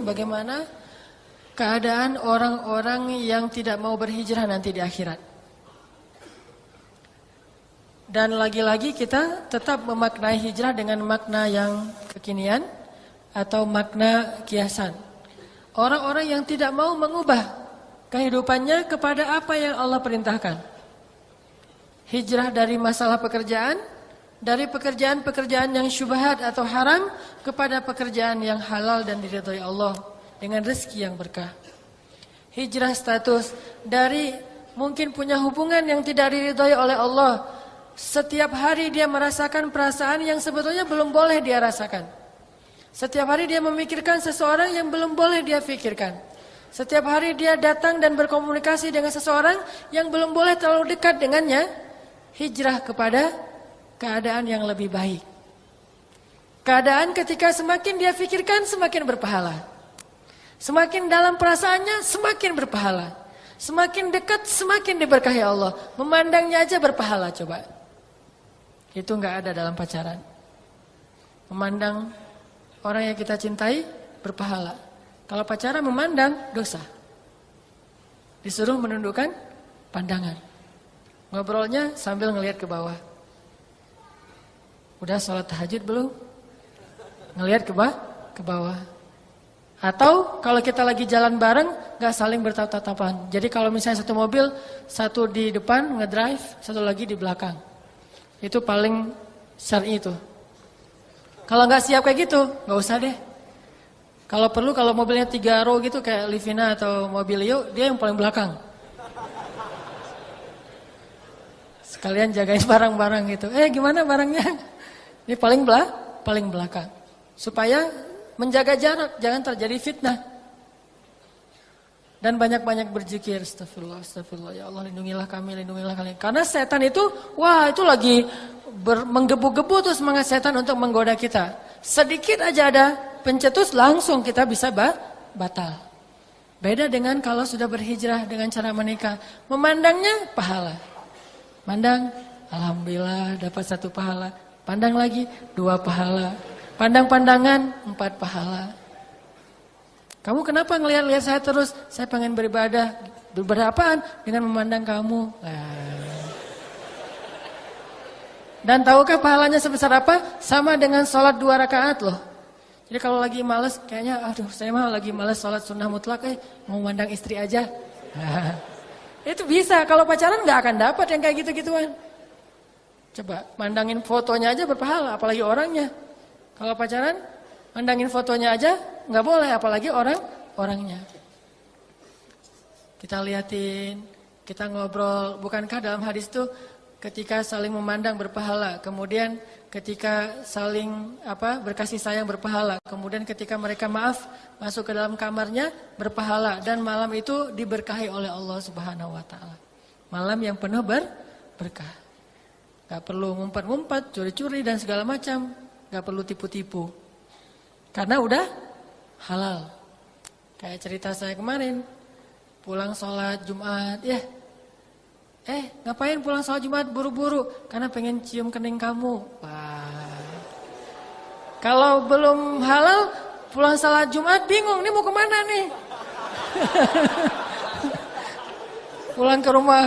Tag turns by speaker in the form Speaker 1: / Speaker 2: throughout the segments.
Speaker 1: bagaimana keadaan orang-orang yang tidak mau berhijrah nanti di akhirat. Dan lagi-lagi kita tetap memaknai hijrah dengan makna yang kekinian atau makna kiasan. Orang-orang yang tidak mau mengubah kehidupannya kepada apa yang Allah perintahkan. Hijrah dari masalah pekerjaan, dari pekerjaan-pekerjaan yang syubhat atau haram kepada pekerjaan yang halal dan diridhai Allah dengan rezeki yang berkah. Hijrah status dari mungkin punya hubungan yang tidak diridhai oleh Allah. Setiap hari dia merasakan perasaan yang sebetulnya belum boleh dia rasakan. Setiap hari dia memikirkan seseorang yang belum boleh dia pikirkan. Setiap hari dia datang dan berkomunikasi dengan seseorang yang belum boleh terlalu dekat dengannya. Hijrah kepada keadaan yang lebih baik. Keadaan ketika semakin dia pikirkan semakin berpahala. Semakin dalam perasaannya semakin berpahala. Semakin dekat semakin diberkahi Allah. Memandangnya aja berpahala coba. Itu enggak ada dalam pacaran. Memandang orang yang kita cintai berpahala. Kalau pacaran memandang dosa. Disuruh menundukkan pandangan. Ngobrolnya sambil ngelihat ke bawah. Udah sholat tahajud belum? Ngelihat ke bawah. Atau kalau kita lagi jalan bareng gak saling bertatap-tatapan. Jadi kalau misalnya satu mobil, satu di depan ngedrive, satu lagi di belakang. Itu paling syar'i itu. Kalau nggak siap kayak gitu, nggak usah deh. Kalau perlu, kalau mobilnya 3 row gitu kayak Livina atau Mobilio, dia yang paling belakang. Sekalian jagain barang-barang gitu. Gimana barangnya? Ini paling belakang. Supaya menjaga jarak, jangan terjadi fitnah. Dan banyak-banyak berzikir, astagfirullah, astagfirullah, ya Allah lindungilah kami. Karena setan itu, wah itu lagi menggebu-gebu tuh semangat setan untuk menggoda kita. Sedikit aja ada pencetus langsung kita bisa batal. Beda dengan kalau sudah berhijrah dengan cara menikah. Memandangnya pahala. Mandang, alhamdulillah dapat 1 pahala. Pandang lagi 2 pahala. Pandang-pandangan 4 pahala. Kamu kenapa ngelihat-lihat saya terus? Saya pengen beribadah. Beribadah apaan? Dengan memandang kamu. Dan tahukah pahalanya sebesar apa? Sama dengan sholat 2 rakaat loh. Jadi kalau lagi males, kayaknya aduh saya mah lagi males sholat sunnah mutlak, mau mandang istri aja. Itu bisa, kalau pacaran gak akan dapat yang kayak gitu-gituan. Coba, mandangin fotonya aja berpahala, apalagi orangnya. Kalau pacaran, mandangin fotonya aja nggak boleh, apalagi orangnya. Kita liatin, kita ngobrol. Bukankah dalam hadis itu ketika saling memandang berpahala, kemudian ketika saling berkasih sayang berpahala, kemudian ketika mereka maaf masuk ke dalam kamarnya berpahala, dan malam itu diberkahi oleh Allah Subhanahu Wa Taala. Malam yang penuh berkah. Gak perlu ngumpet-ngumpet, curi-curi dan segala macam, gak perlu tipu-tipu. Karena udah halal. Kayak cerita saya kemarin, pulang sholat Jumat, ngapain pulang sholat Jumat buru-buru? Karena pengen cium kening kamu. Wah. Kalau belum halal, pulang sholat Jumat bingung, nih mau kemana nih? Pulang ke rumah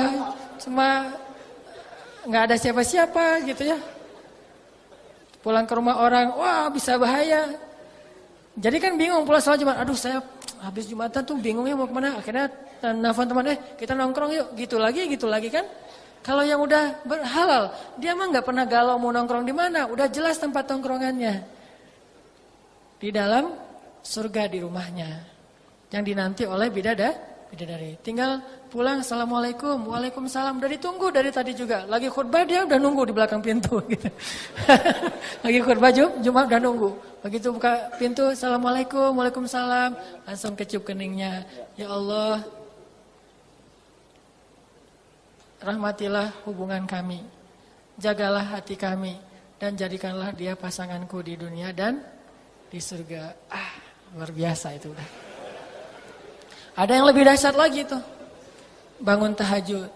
Speaker 1: cuma nggak ada siapa-siapa gitu ya. Pulang ke rumah orang, wah bisa bahaya. Jadi kan bingung pulang sholat Jumat. Aduh saya habis Jumatan tuh bingungnya mau kemana. Akhirnya nelfon teman, kita nongkrong yuk. Gitu lagi kan. Kalau yang udah halal, dia mah nggak pernah galau mau nongkrong di mana. Udah jelas tempat nongkrongannya. Di dalam surga di rumahnya. Yang dinanti oleh bidadari. Tinggal pulang, assalamualaikum, waalaikumsalam. Udah ditunggu dari tadi juga. Lagi khutbah dia udah nunggu di belakang pintu. Gitu. Lagi khutbah Jumat udah nunggu. Begitu buka pintu, assalamualaikum, waalaikumsalam. Langsung kecup keningnya. Ya Allah, rahmatilah hubungan kami. Jagalah hati kami. Dan jadikanlah dia pasanganku di dunia dan di surga. Luar biasa itu udah. Ada yang lebih dahsyat lagi tuh. Bangun tahajud.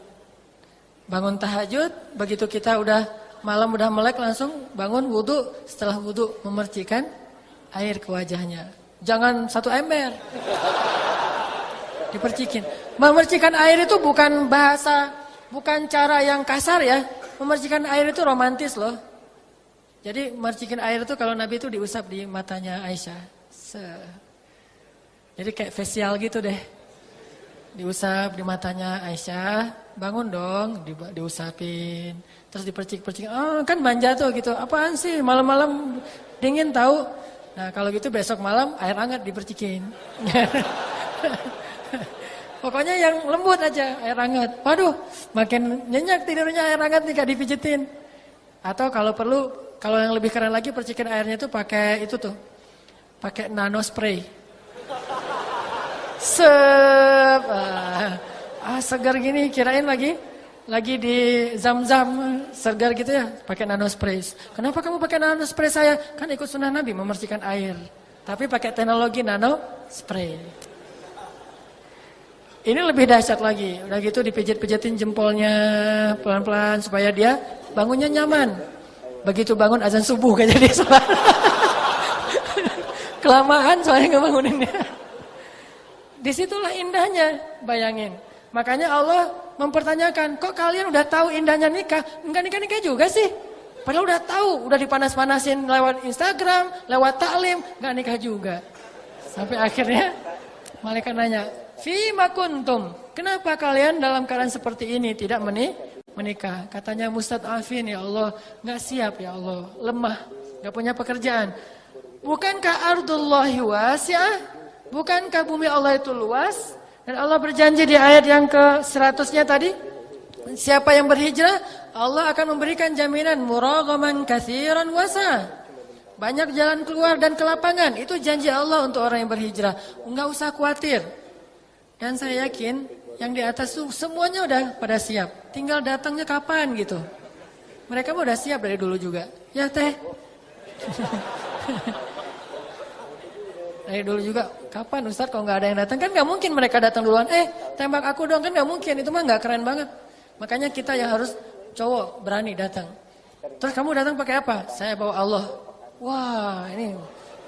Speaker 1: Bangun tahajud, begitu kita udah malam udah melek langsung bangun wudu, setelah wudu memercikan air ke wajahnya. Jangan 1 ember. Dipercikin. Memercikan air itu bukan bahasa, bukan cara yang kasar ya. Memercikan air itu romantis loh. Jadi mercikin air itu kalau Nabi itu diusap di matanya Aisyah. Jadi kayak facial gitu deh. Diusap di matanya Aisyah, bangun dong, diusapin. Terus dipercik-percik, kan manja tuh gitu. Apaan sih malam-malam dingin tahu? Nah kalau gitu besok malam air hangat dipercikin. Pokoknya yang lembut aja, air hangat. Waduh, makin nyenyak tidurnya air hangat nih gak dipijitin. Atau kalau perlu, kalau yang lebih keren lagi percikin airnya tuh pakai itu tuh. Pakai nano spray. Segar gini, kirain lagi di zam-zam segar gitu ya, pakai nano spray. Kenapa kamu pakai nano spray saya? Kan ikut sunnah Nabi memercikan air. Tapi pakai teknologi nano spray. Ini lebih dahsyat lagi. Udah gitu dipijit-pijitin jempolnya pelan-pelan supaya dia bangunnya nyaman. Begitu bangun azan subuh gak jadi sholat. Kelamaan soalnya ngebanguninnya. Disitulah indahnya, bayangin. Makanya Allah mempertanyakan, kok kalian udah tahu indahnya nikah? Enggak nikah-nikah juga sih. Padahal udah tahu, udah dipanas-panasin lewat Instagram, lewat taklim, enggak nikah juga. Sampai akhirnya malaikat nanya, Fima kuntum, kenapa kalian dalam keadaan seperti ini tidak menikah? Katanya mustad'afin ya Allah, enggak siap ya Allah, lemah, enggak punya pekerjaan. Bukankah ardullahi wasi'ah? Bukankah bumi Allah itu luas? Dan Allah berjanji di ayat yang ke-100-nya tadi, siapa yang berhijrah, Allah akan memberikan jaminan muraghaman katsiran wasa. Banyak jalan keluar dan kelapangan, itu janji Allah untuk orang yang berhijrah. Enggak usah khawatir. Dan saya yakin yang di atas tuh semuanya udah pada siap. Tinggal datangnya kapan gitu. Mereka mah udah siap dari dulu juga. Ya teh. Dari dulu juga, kapan Ustadz kalau nggak ada yang datang? Kan nggak mungkin mereka datang duluan. Tembak aku dong, kan nggak mungkin. Itu mah nggak keren banget. Makanya kita yang harus cowok berani datang. Terus kamu datang pakai apa? Saya bawa Allah. Wah, ini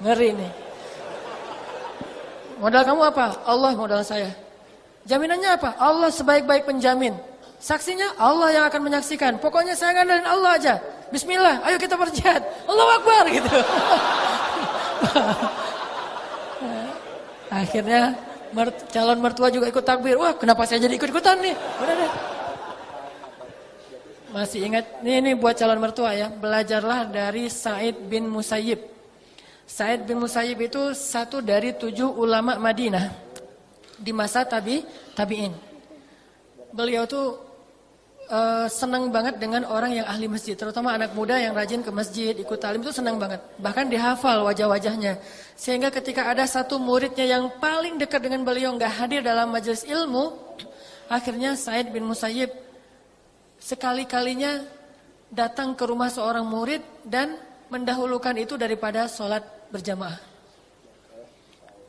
Speaker 1: ngeri nih. Modal kamu apa? Allah modal saya. Jaminannya apa? Allah sebaik-baik penjamin. Saksinya Allah yang akan menyaksikan. Pokoknya saya ngandalin Allah aja. Bismillah, ayo kita berjihad. Allahu Akbar gitu. Akhirnya calon mertua juga ikut takbir. Wah, kenapa saya jadi ikut-ikutan nih? Udah deh. Masih ingat, ini buat calon mertua ya. Belajarlah dari Sa'id bin Musayyib. Sa'id bin Musayyib itu satu dari 7 ulama Madinah di masa tabi'in. Beliau tuh senang banget dengan orang yang ahli masjid, terutama anak muda yang rajin ke masjid, ikut talim itu senang banget. Bahkan dihafal wajah-wajahnya. Sehingga ketika ada satu muridnya yang paling dekat dengan beliau nggak hadir dalam majelis ilmu, akhirnya Sa'id bin Musayyib sekali-kalinya datang ke rumah seorang murid dan mendahulukan itu daripada sholat berjamaah.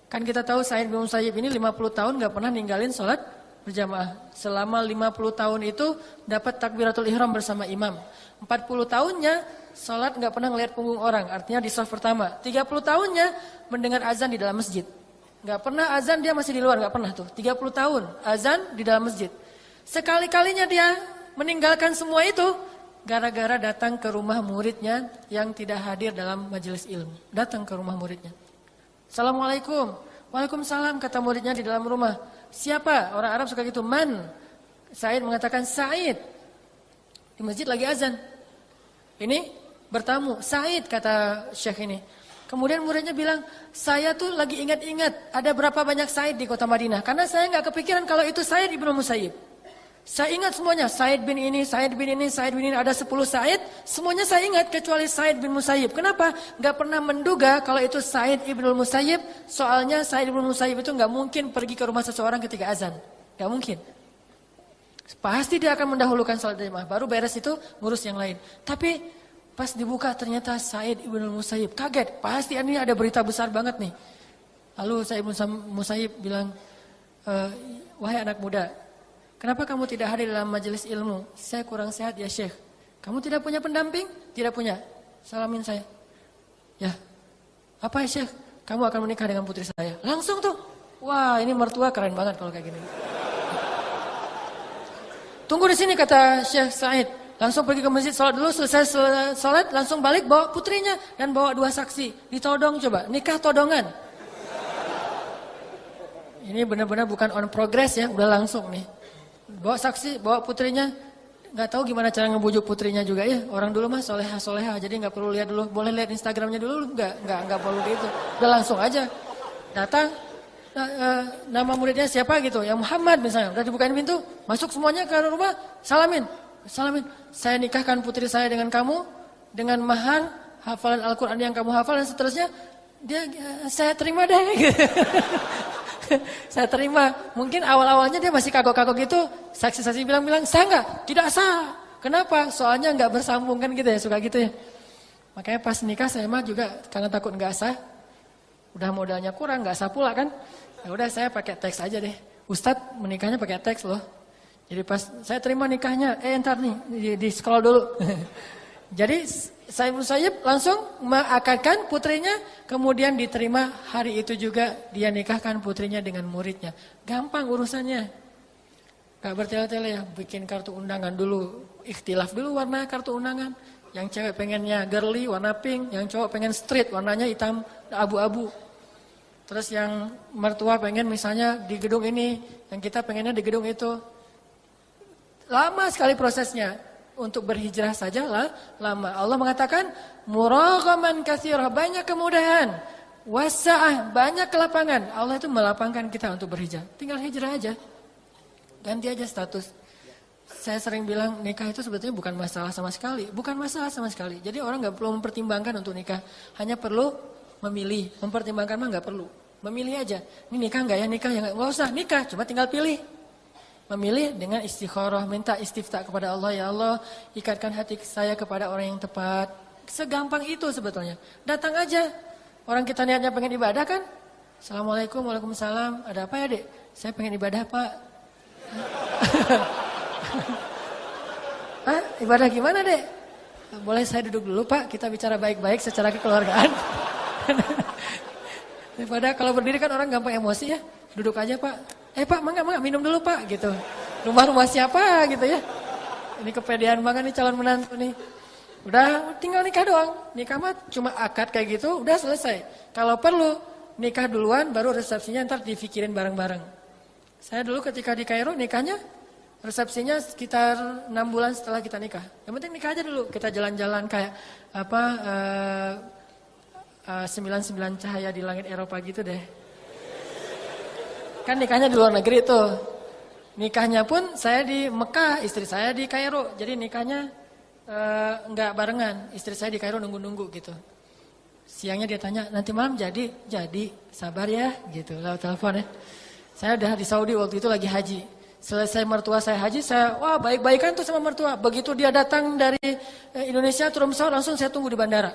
Speaker 1: Kan kita tahu Sa'id bin Musayyib ini 50 tahun nggak pernah ninggalin sholat berjamaah. Selama 50 tahun itu dapat takbiratul ihram bersama imam. 40 tahunnya sholat nggak pernah ngelihat punggung orang, artinya di shaf pertama. 30 tahunnya mendengar azan di dalam masjid. Nggak pernah azan dia masih di luar, nggak pernah tuh. 30 tahun azan di dalam masjid. Sekali-kalinya dia meninggalkan semua itu gara-gara datang ke rumah muridnya yang tidak hadir dalam majelis ilmu. Datang ke rumah muridnya. Assalamualaikum. Waalaikumsalam, kata muridnya di dalam rumah. Siapa? Orang Arab suka gitu. Man? Sa'id mengatakan Sa'id. Di masjid lagi azan. Ini bertamu. Sa'id, kata Syekh ini. Kemudian muridnya bilang, saya tuh lagi ingat-ingat ada berapa banyak Sa'id di kota Madinah. Karena saya nggak kepikiran kalau itu Sa'id ibnu Musayyib. Saya ingat semuanya, Sa'id bin ini, Sa'id bin ini, Sa'id bin ini, ada 10 Sa'id. Semuanya saya ingat kecuali Sa'id bin Musayyib. Kenapa? Gak pernah menduga kalau itu Sa'id ibnu Musayyib. Soalnya Sa'id ibnu Musayyib itu gak mungkin pergi ke rumah seseorang ketika azan. Gak mungkin. Pasti dia akan mendahulukan salat jamaah. Baru beres itu ngurus yang lain. Tapi pas dibuka ternyata Sa'id ibnu Musayyib. Kaget, pasti ini ada berita besar banget nih. Lalu Sa'id ibnu Musayyib bilang, wahai anak muda, kenapa kamu tidak hadir dalam majelis ilmu? Saya kurang sehat ya Syekh. Kamu tidak punya pendamping? Tidak punya. Salamin saya. Ya. Apa ya Syekh? kamu akan menikah dengan putri saya. Langsung tuh, wah ini mertua keren banget kalau kayak gini. Tunggu di sini kata Syekh Said. Langsung pergi ke masjid, sholat dulu, selesai sholat, langsung balik bawa putrinya dan bawa 2 saksi. Ditodong coba, nikah todongan. Ini benar-benar bukan on progress ya, udah langsung nih. Bawa saksi, bawa putrinya. Nggak tahu gimana cara ngebujuk putrinya juga ya. Orang dulu mah soleha, jadi nggak perlu lihat dulu. Boleh lihat Instagramnya dulu, nggak perlu gitu. Udah langsung aja. Datang, nama muridnya siapa gitu, ya Muhammad misalnya. Udah dibukain pintu, masuk semuanya ke rumah, salamin. Saya nikahkan putri saya dengan kamu, dengan mahar, hafalan Al-Quran yang kamu hafal dan seterusnya. Saya terima deh. Saya terima. Mungkin awal-awalnya dia masih kagok-kagok gitu. Saksi-saksi bilang, sah tidak sah. Kenapa? Soalnya nggak bersambung kan gitu ya, suka gitu ya. Makanya pas nikah saya mah juga karena takut nggak sah. Udah modalnya kurang, nggak sah pula kan. Ya udah saya pakai teks aja deh. Ustadz menikahnya pakai teks loh. Jadi pas saya terima nikahnya, ntar nih di scroll dulu. Jadi Said Musayyib langsung mengakadkan putrinya, kemudian diterima hari itu juga dia nikahkan putrinya dengan muridnya. Gampang urusannya. Gak bertele-tele ya, bikin kartu undangan dulu, ikhtilaf dulu warna kartu undangan. Yang cewek pengennya girly warna pink, yang cowok pengen street warnanya hitam abu-abu. Terus yang mertua pengen misalnya di gedung ini, yang kita pengennya di gedung itu. Lama sekali prosesnya. Untuk berhijrah saja lama. Allah mengatakan muraghaman katsira, banyak kemudahan. Wasa'ah, banyak kelapangan. Allah itu melapangkan kita untuk berhijrah. Tinggal hijrah aja. Ganti aja status. Saya sering bilang nikah itu sebetulnya bukan masalah sama sekali. Bukan masalah sama sekali. Jadi orang gak perlu mempertimbangkan untuk nikah. Hanya perlu memilih. Mempertimbangkan mah gak perlu. Memilih aja. Ini nikah gak ya? Nikah ya gak usah nikah. Cuma tinggal pilih. Memilih dengan istikharah, minta istiftah kepada Allah, ya Allah, ikatkan hati saya kepada orang yang tepat. Segampang itu sebetulnya. Datang aja. Orang kita niatnya pengen ibadah kan? Assalamualaikum, waalaikumsalam. Ada apa ya dek? Saya pengen ibadah pak. Hah? Ibadah gimana dek? Boleh saya duduk dulu pak, kita bicara baik-baik secara kekeluargaan. Daripada kalau berdiri kan orang gampang emosi ya. Duduk aja pak. Pak, mangga minum dulu pak gitu. Rumah siapa gitu ya. Ini kepedean banget nih calon menantu nih. Udah tinggal nikah doang. Nikah mah cuma akad kayak gitu udah selesai. Kalau perlu nikah duluan baru resepsinya ntar difikirin bareng-bareng. Saya dulu ketika di Kairo nikahnya resepsinya sekitar 6 bulan setelah kita nikah. Yang penting nikah aja dulu. Kita jalan-jalan kayak 99 cahaya di langit Eropa gitu deh. Kan nikahnya di luar negeri tuh. Nikahnya pun saya di Mekah, istri saya di Kairo. Jadi nikahnya enggak barengan. Istri saya di Kairo nunggu-nunggu gitu. Siangnya dia tanya, nanti malam jadi, sabar ya gitu. Lalu telepon ya. Saya udah di Saudi waktu itu lagi haji. Selesai mertua saya haji, wah baik-baikan tuh sama mertua. Begitu dia datang dari Indonesia turun pesawat, langsung saya tunggu di bandara.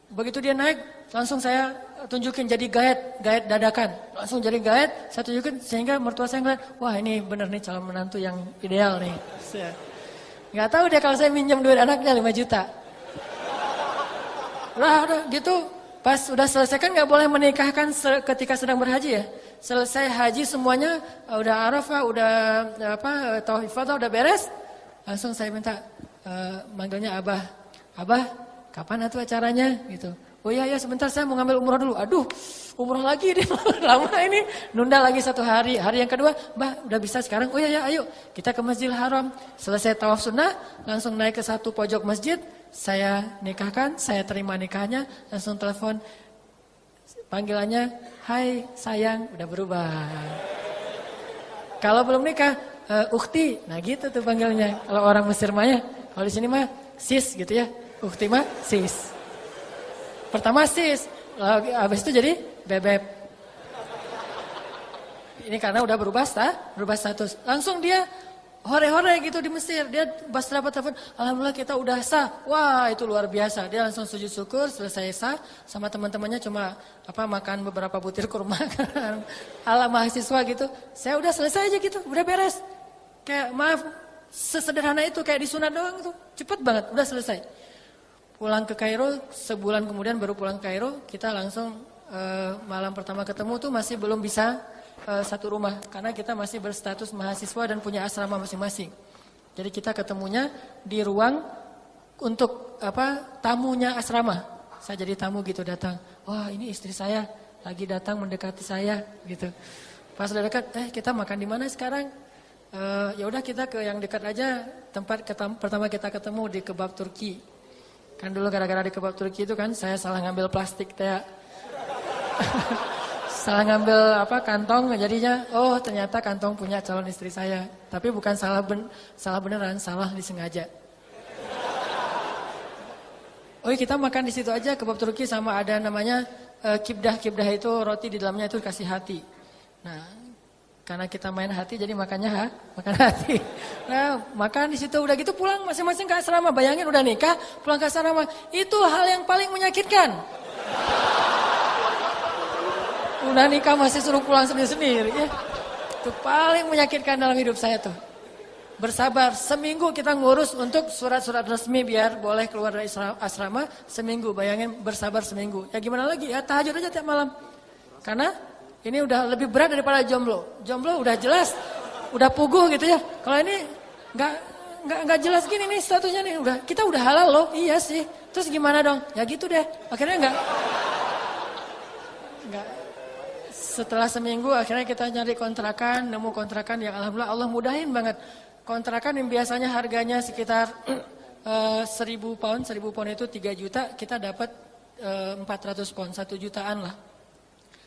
Speaker 1: Begitu dia naik, langsung saya tunjukin jadi gaet dadakan. Langsung jadi gaet, saya tunjukin sehingga mertua saya ngeliat, wah ini bener nih calon menantu yang ideal nih. Nggak tahu deh kalau saya minjem duit anaknya 5 juta. Udah gitu, pas udah selesai kan nggak boleh menikahkan ketika sedang berhaji ya. Selesai haji semuanya, udah Arafah, udah Tauhid Ifadah udah beres. Langsung saya minta manggilnya Abah. Abah, kapan atuh acaranya gitu. Oh iya sebentar saya mau ngambil umroh dulu. Aduh, umroh lagi deh. Lama ini. Nunda lagi 1 hari. Hari yang kedua, Mbah udah bisa sekarang. Oh iya ayo kita ke Masjidil Haram. Selesai tawaf sunnah, langsung naik ke satu pojok masjid. Saya nikahkan, saya terima nikahnya. Langsung telepon. Panggilannya, hai sayang, udah berubah. Kalau belum nikah, ukhti. Nah gitu tuh panggilnya. Kalau orang Mesir mah ya. Kalau di sini mah sis gitu ya. Ukhti mah sis. Pertama sis, habis itu jadi bebek. Ini karena udah berubah status. Langsung dia hore-hore gitu di Mesir. Dia pas dapat telepon, alhamdulillah kita udah sah. Wah itu luar biasa. Dia langsung sujud syukur, selesai sah. Sama teman-temannya cuma makan beberapa butir kurma. Ala mahasiswa gitu. Saya udah selesai aja gitu, udah beres. Kayak maaf, sesederhana itu kayak disunat doang tuh. Cepet banget, udah selesai. Pulang ke Kairo, sebulan kemudian baru pulang ke Kairo, kita langsung malam pertama ketemu tuh masih belum bisa satu rumah karena kita masih berstatus mahasiswa dan punya asrama masing-masing. Jadi kita ketemunya di ruang untuk tamunya asrama. Saya jadi tamu gitu datang. Wah, ini istri saya lagi datang mendekati saya gitu. Pas udah dekat, kita makan di mana sekarang? Ya udah kita ke yang dekat aja. Tempat pertama kita ketemu di kebab Turki. Kan dulu gara-gara di kebab Turki itu kan saya salah ngambil plastik teh. Salah ngambil kantong jadinya ternyata kantong punya calon istri saya. Tapi bukan salah beneran, salah disengaja. Kita makan di situ aja kebab Turki sama ada namanya kibdah. Kibdah itu roti di dalamnya itu kasih hati. Nah, karena kita main hati jadi makannya makan hati. Nah, makan di situ udah gitu pulang masing-masing ke asrama. Bayangin udah nikah, pulang ke asrama. Itu hal yang paling menyakitkan. Udah nikah masih suruh pulang sendiri-sendiri ya. Itu paling menyakitkan dalam hidup saya tuh. Bersabar, seminggu kita ngurus untuk surat-surat resmi biar boleh keluar dari asrama seminggu. Bayangin bersabar seminggu. Ya gimana lagi ya, tahajud aja tiap malam. Karena ini udah lebih berat daripada jomblo. Jomblo udah jelas, udah puguh gitu ya. Kalau ini nggak jelas gini nih statusnya nih. Kita udah halal loh, iya sih. Terus gimana dong? Ya gitu deh. Akhirnya nggak. Setelah seminggu akhirnya kita nyari kontrakan, nemu kontrakan yang alhamdulillah Allah mudahin banget. Kontrakan yang biasanya harganya sekitar 1.000 pound itu 3 juta, kita dapat 400 pound, 1 jutaan lah.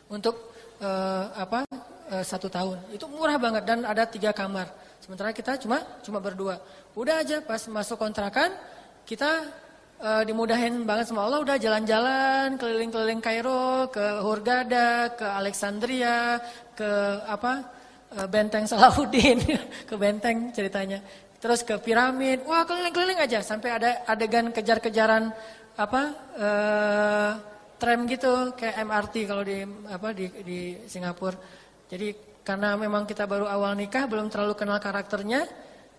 Speaker 1: Untuk 1 tahun. Itu murah banget dan ada 3 kamar. Sementara kita cuma berdua. Udah aja pas masuk kontrakan, kita dimudahin banget sama Allah, udah jalan-jalan keliling-keliling Kairo, ke Hurghada, ke Alexandria, ke Benteng Salahuddin, ke benteng ceritanya. Terus ke piramid, wah keliling-keliling aja sampai ada adegan kejar-kejaran tram gitu kayak MRT kalau di Singapura. Jadi karena memang kita baru awal nikah, belum terlalu kenal karakternya.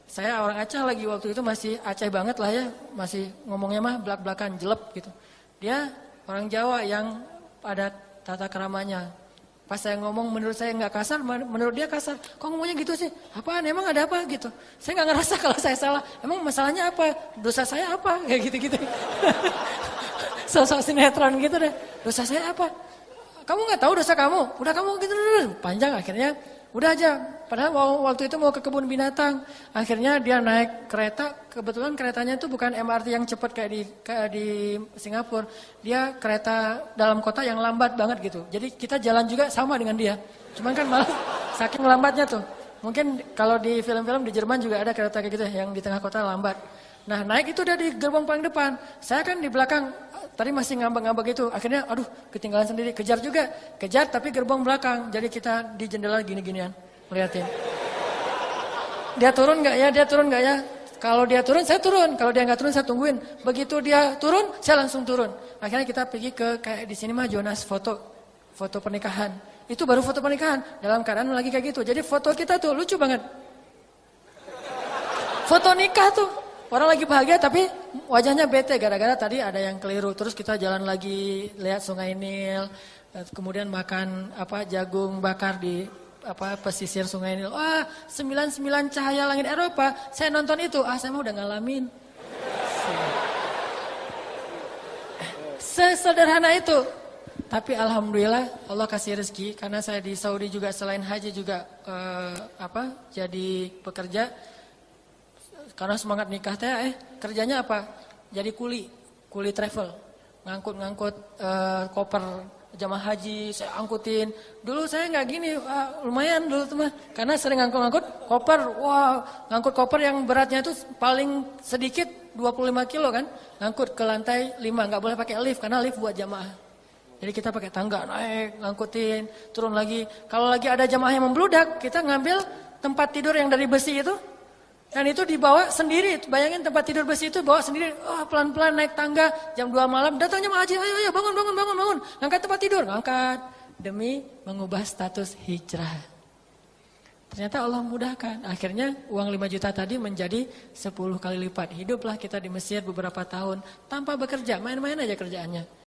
Speaker 1: Saya orang Aceh lagi waktu itu masih Aceh banget lah ya, masih ngomongnya mah belak-belakan, jelep gitu. Dia orang Jawa yang ada tata keramanya. Pas saya ngomong menurut saya nggak kasar, menurut dia kasar. Kok ngomongnya gitu sih? Apaan? Emang ada apa gitu? Saya nggak ngerasa kalau saya salah. Emang masalahnya apa? Dosa saya apa? Kayak gitu-gitu. Sosok sinetron gitu deh. Dosa saya apa? Kamu nggak tahu dosa kamu? Udah kamu gitu panjang akhirnya. Udah aja. Padahal waktu itu mau ke kebun binatang. Akhirnya dia naik kereta. Kebetulan keretanya itu bukan MRT yang cepat kayak di Singapura. Dia kereta dalam kota yang lambat banget gitu. Jadi kita jalan juga sama dengan dia. Cuman kan malah saking lambatnya tuh. Mungkin kalau di film-film di Jerman juga ada kereta kayak gitu yang di tengah kota lambat. Nah naik itu udah di gerbong paling depan. Saya kan di belakang. Tadi masih ngambek-ngambek gitu. Akhirnya aduh ketinggalan sendiri. Kejar juga. Kejar tapi gerbong belakang. Jadi kita di jendela gini-ginian. Lihatin. Dia turun nggak ya? Dia turun nggak ya? Kalau dia turun, saya turun. Kalau dia nggak turun, saya tungguin. Begitu dia turun, saya langsung turun. Akhirnya kita pergi ke kayak di sini mah Jonas foto pernikahan. Itu baru foto pernikahan. Dalam keadaan lagi kayak gitu. Jadi foto kita tuh lucu banget. Foto nikah tuh. Orang lagi bahagia tapi wajahnya bete gara-gara tadi ada yang keliru. Terus kita jalan lagi lihat Sungai Nil, kemudian makan jagung bakar di pesisir Sungai Nil. Wah, 99 cahaya langit Eropa. Saya nonton itu, saya mah udah ngalamin. Sesederhana itu. Tapi alhamdulillah Allah kasih rezeki karena saya di Saudi juga selain haji juga jadi pekerja. Karena semangat nikah teh kerjanya apa? Jadi kuli travel. Ngangkut koper jamaah haji, saya angkutin. Dulu saya nggak gini, lumayan dulu tuh mah. Karena sering ngangkut koper, ngangkut koper yang beratnya itu paling sedikit 25 kilo kan. Ngangkut ke lantai 5, nggak boleh pakai lift karena lift buat jamaah. Jadi kita pakai tangga naik, ngangkutin, turun lagi. Kalau lagi ada jamaah yang membludak, kita ngambil tempat tidur yang dari besi itu. Dan itu dibawa sendiri, bayangin tempat tidur besi itu bawa sendiri, pelan-pelan naik tangga, jam 2 malam, datangnya jemaah haji, ayo bangun, ngangkat tempat tidur, ngangkat, demi mengubah status hijrah. Ternyata Allah mudahkan, akhirnya uang 5 juta tadi menjadi 10 kali lipat, hiduplah kita di Mesir beberapa tahun, tanpa bekerja, main-main aja kerjaannya.